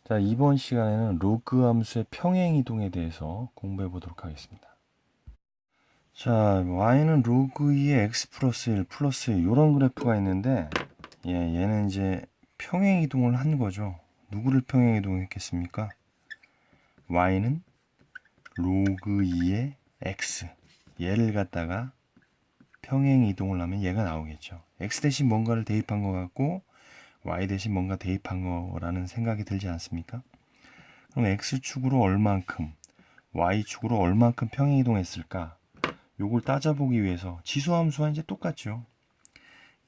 자, 이번 시간에는 로그 함수의 평행 이동에 대해서 공부해 보도록 하겠습니다. 자, y는 로그 2의 x 플러스 1 플러스 이런 그래프가 있는데, 얘는 이제 평행 이동을 한 거죠. 누구를 평행 이동했겠습니까? y는 로그 2의 x, 얘를 갖다가 평행 이동을 하면 얘가 나오겠죠. x 대신 뭔가를 대입한 것 같고 y 대신 뭔가 대입한 거라는 생각이 들지 않습니까? 그럼 x축으로 얼만큼, y축으로 얼만큼 평행 이동했을까? 요걸 따져보기 위해서 지수함수와 이제 똑같죠.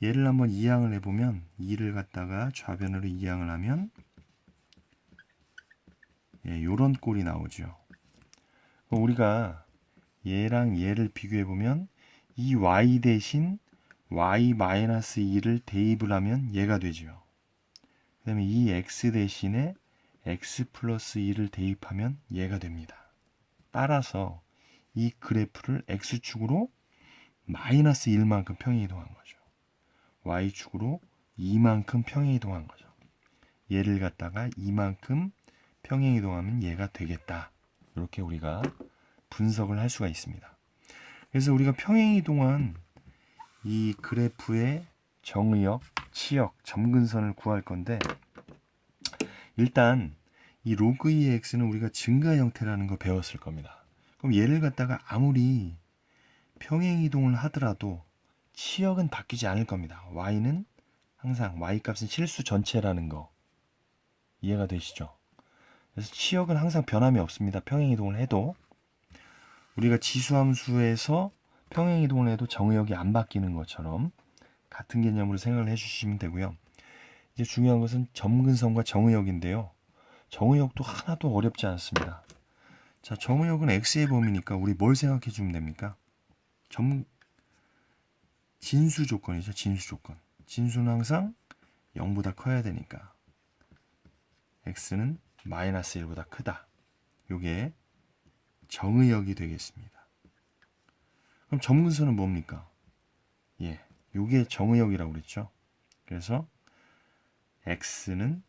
얘를 한번 이항을 해보면 2를 갖다가 좌변으로 이항을 하면 요런 꼴이 나오죠. 우리가 얘랑 얘를 비교해보면 이 y 대신 y-2를 대입을 하면 얘가 되죠. 그 다음에 이 x 대신에 x 플러스 2를 대입하면 얘가 됩니다. 따라서 이 그래프를 x축으로 마이너스 1만큼 평행 이동한 거죠. y축으로 2만큼 평행 이동한 거죠. 얘를 갖다가 2만큼 평행 이동하면 얘가 되겠다. 이렇게 우리가 분석을 할 수가 있습니다. 그래서 우리가 평행 이동한 이 그래프의 정의역, 치역, 점근선을 구할 건데, 일단 이 로그 2의 x는 우리가 증가 형태라는 거 배웠을 겁니다. 그럼 얘를 갖다가 아무리 평행 이동을 하더라도 치역은 바뀌지 않을 겁니다. y는 항상 y값은 실수 전체라는 거 이해가 되시죠? 그래서 치역은 항상 변함이 없습니다. 평행 이동을 해도 우리가 지수함수에서 평행 이동을 해도 정의역이 안 바뀌는 것처럼 같은 개념으로 생각을 해주시면 되고요. 이제 중요한 것은 점근선과 정의역인데요. 정의역도 하나도 어렵지 않습니다. 자, 정의역은 x의 범위니까 우리 뭘 생각해 주면 됩니까? 진수 조건이죠. 진수 조건. 진수는 항상 0보다 커야 되니까 x는 마이너스 1보다 크다. 요게 정의역이 되겠습니다. 그럼 점근선은 뭡니까? 요게 정의역이라고 그랬죠. 그래서 x는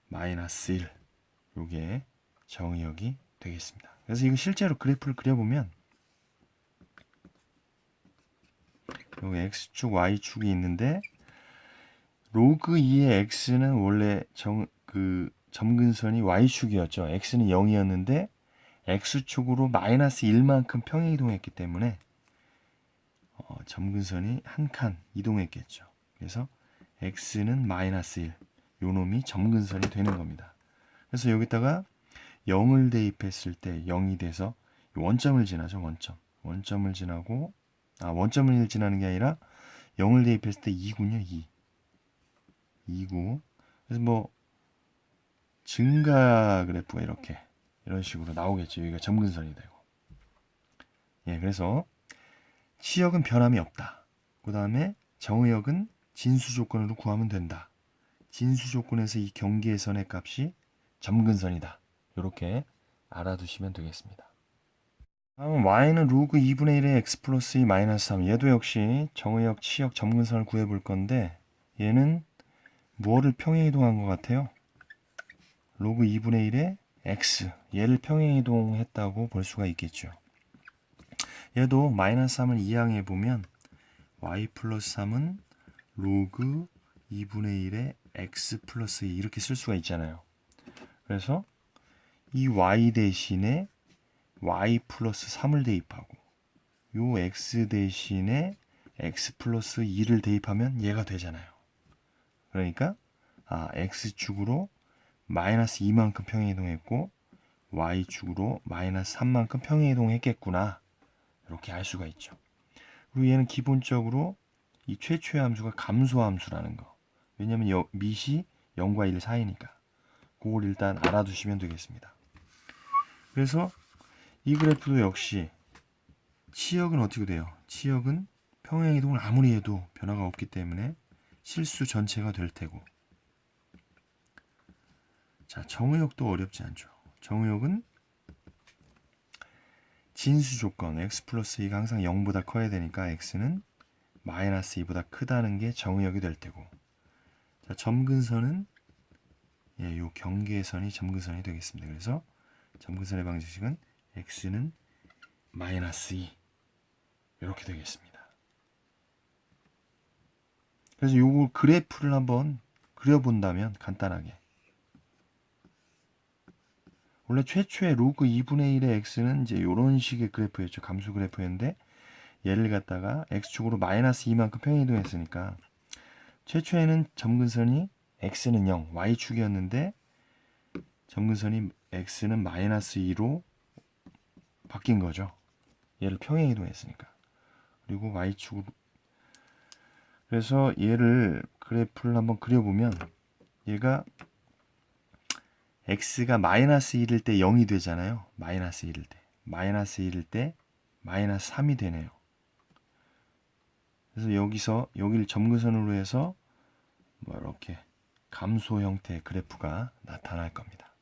마이너스 1. 요게 정의역이 되겠습니다. 그래서 이거 실제로 그래프를 그려보면 여기 x축, y축이 있는데 로그 2의 x는 원래 점근선이 y축이었죠. x는 0이었는데 x축으로 마이너스 1만큼 평행 이동했기 때문에 점근선이 한 칸 이동했겠죠. 그래서 x는 마이너스 1. 요 놈이 점근선이 되는 겁니다. 그래서 여기다가 0을 대입했을 때 0이 돼서 원점을 지나죠. 원점을 지나고 원점을 지나는 게 아니라 0을 대입했을 때 2군요. 2구. 그래서 뭐 증가 그래프가 이런 식으로 나오겠죠. 여기가 점근선이 되고. 그래서 치역은 변함이 없다. 그 다음에 정의역은 진수 조건으로 구하면 된다. 진수 조건에서 이 경계선의 값이 점근선이다. 이렇게 알아두시면 되겠습니다. 다음은 y는 로그 2분의 1의 x 플러스 2 마이너스 3. 얘도 역시 정의역, 치역, 점근선을 구해볼 건데 얘는 무엇을 평행 이동한 것 같아요? 로그 2분의 1의 x. 얘를 평행 이동했다고 볼 수가 있겠죠. 얘도 마이너스 3을 이항해 보면 y 플러스 3은 로그 2분의 1의 x 플러스 2 이렇게 쓸 수가 있잖아요. 그래서 이 y 대신에 y 플러스 3을 대입하고 요 x 대신에 x 플러스 2를 대입하면 얘가 되잖아요. 그러니까 x축으로 마이너스 2만큼 평행 이동했고 y축으로 마이너스 3만큼 평행 이동했겠구나. 이렇게 알 수가 있죠. 그리고 얘는 기본적으로 이 최초의 함수가 감소함수라는 거. 왜냐면 밑이 0과 1 사이니까. 그걸 일단 알아두시면 되겠습니다. 그래서 이 그래프도 역시 치역은 어떻게 돼요? 치역은 평행 이동을 아무리 해도 변화가 없기 때문에 실수 전체가 될 테고. 자, 정의역도 어렵지 않죠. 정의역은 진수 조건 x 플러스 2가 항상 0보다 커야 되니까 x는 마이너스 2보다 크다는 게 정의역이 될 테고. 자, 점근선은 예, 요 경계선이 점근선이 되겠습니다. 그래서 점근선의 방정식은 x는 마이너스 2 이렇게 되겠습니다. 그래서 요거 그래프를 한번 그려본다면 간단하게 원래 최초의 로그 2분의 1의 x는 이제 이런 식의 그래프였죠. 감수 그래프였는데 얘를 갖다가 x축으로 마이너스 2만큼 평행이동했으니까 최초에는 점근선이 x는 0, y축이었는데 점근선이 x는 마이너스 2로 바뀐 거죠. 얘를 평행이동했으니까. 그리고 y축으로 그래서 얘를 그래프를 한번 그려보면 얘가 x가 마이너스 1일 때 0이 되잖아요. 마이너스 1일 때. 마이너스 1일 때 마이너스 3이 되네요. 그래서 여기를 점근선으로 해서 뭐 이렇게 감소 형태의 그래프가 나타날 겁니다.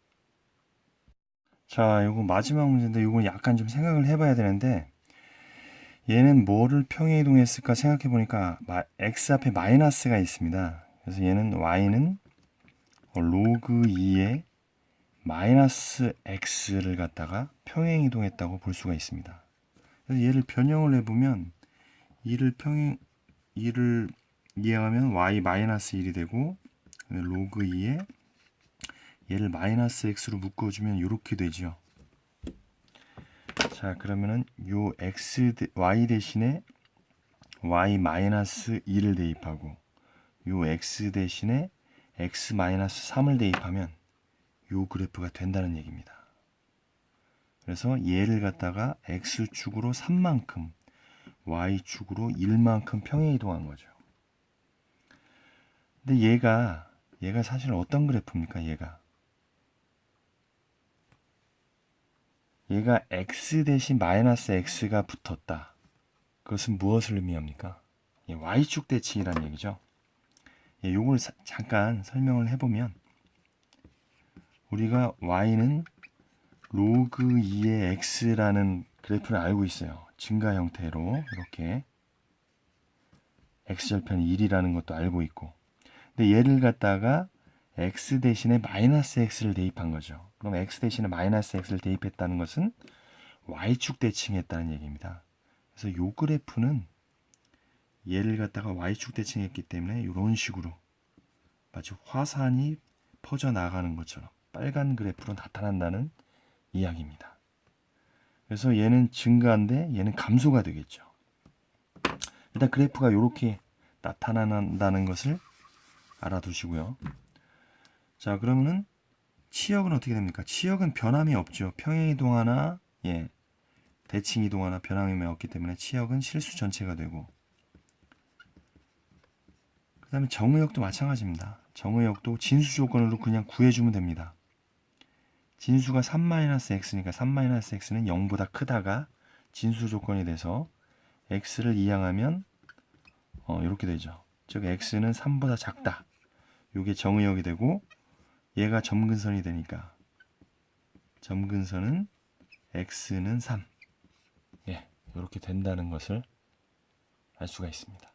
자, 요거 마지막 문제인데 요거 약간 좀 생각을 해봐야 되는데 얘는 뭐를 평행이동했을까 생각해 보니까 x 앞에 마이너스가 있습니다. 그래서 얘는 y는 로그 2의 마이너스 x를 갖다가 평행이동했다고 볼 수가 있습니다. 그래서 얘를 변형을 해보면 이를 이해하면 y 마이너스 1이 되고 로그 2에 얘를 마이너스 x로 묶어주면 이렇게 되죠. 자, 그러면은 요 y 대신에 y 마이너스 2를 대입하고 요 x 대신에 x 마이너스 3을 대입하면 요 그래프가 된다는 얘기입니다. 그래서 얘를 갖다가 x축으로 3만큼 y축으로 1만큼 평행이동한 거죠. 근데 얘가 사실 어떤 그래프입니까? 얘가 x 대신 마이너스 x가 붙었다. 그것은 무엇을 의미합니까? y축 대칭이라는 얘기죠. 요걸 잠깐 설명을 해보면 우리가 y는 로그 2의 x라는 그래프를 알고 있어요. 증가 형태로 이렇게 x절편 1이라는 것도 알고 있고 근데 얘를 갖다가 x 대신에 마이너스 x를 대입한 거죠. 그럼 x 대신에 마이너스 x를 대입했다는 것은 y축 대칭했다는 얘기입니다. 그래서 요 그래프는 얘를 갖다가 y축 대칭했기 때문에 이런 식으로 마치 화산이 퍼져나가는 것처럼 빨간 그래프로 나타난다는 이야기입니다. 그래서 얘는 증가인데 얘는 감소가 되겠죠. 일단 그래프가 이렇게 나타난다는 것을 알아두시고요. 자, 그러면은 치역은 어떻게 됩니까? 치역은 변함이 없죠. 평행이동하나 대칭이동하나 변함이 없기 때문에 치역은 실수 전체가 되고 그 다음에 정의역도 마찬가지입니다. 정의역도 진수 조건으로 그냥 구해주면 됩니다. 진수가 3-x니까 3-x는 0보다 크다가 진수 조건이 돼서 x를 이항하면 이렇게 되죠. 즉 x는 3보다 작다. 이게 정의역이 되고 얘가 점근선이 되니까 점근선은 x는 3. 이렇게 된다는 것을 알 수가 있습니다.